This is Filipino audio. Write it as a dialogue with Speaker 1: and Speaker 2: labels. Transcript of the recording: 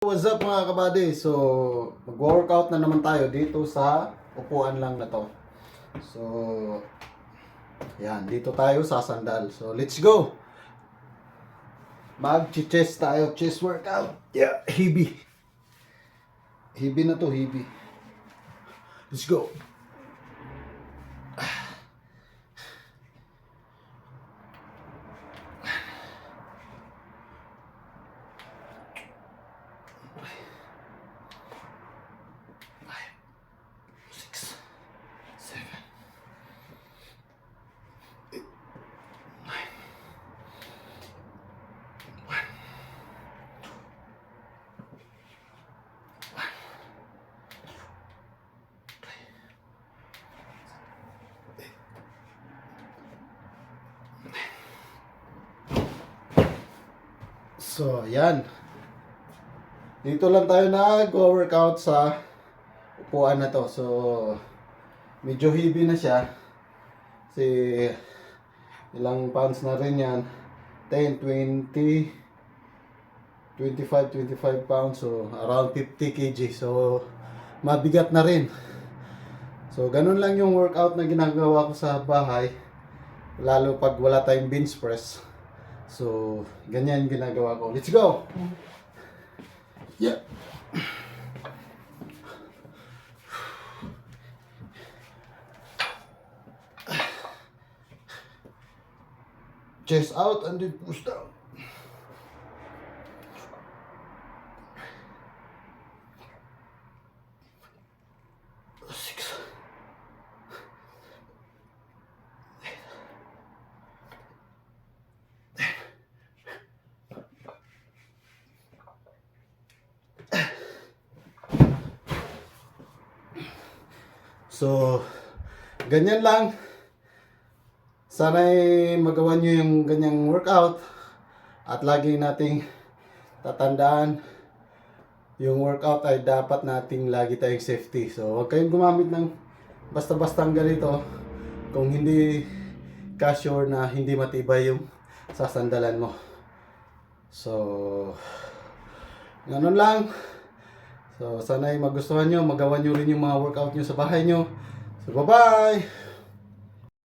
Speaker 1: What's up mga kabady? So, mag-workout na naman tayo dito sa upuan lang na to. So, yan, dito tayo sa sandal. So, let's go! Mag-chest tayo, chest workout. Yeah, heavy. Heavy na to, heavy. Let's go! So, yan. Dito lang tayo nag-workout sa upuan na to. So, medyo heavy na siya. Kasi, ilang pounds na rin yan. 10, 20, 25 pounds. So, around 50 kg. So, mabigat na rin. So, ganun lang yung workout na ginagawa ko sa bahay. Lalo pag wala tayong bench press. So, ganyan ginagawa ko. Let's go! Yeah. Chest out and then push down. So, ganyan lang. Sana'y magawa nyo yung ganyang workout. At lagi nating tatandaan, yung workout ay dapat nating lagi tayong safety. So, huwag kayong gumamit ng basta-bastang ganito kung hindi ka sure na hindi matibay yung sasandalan mo. So, ganun lang. So, sana'y magustuhan nyo, magawa nyo rin yung mga workout nyo sa bahay nyo. So, bye-bye!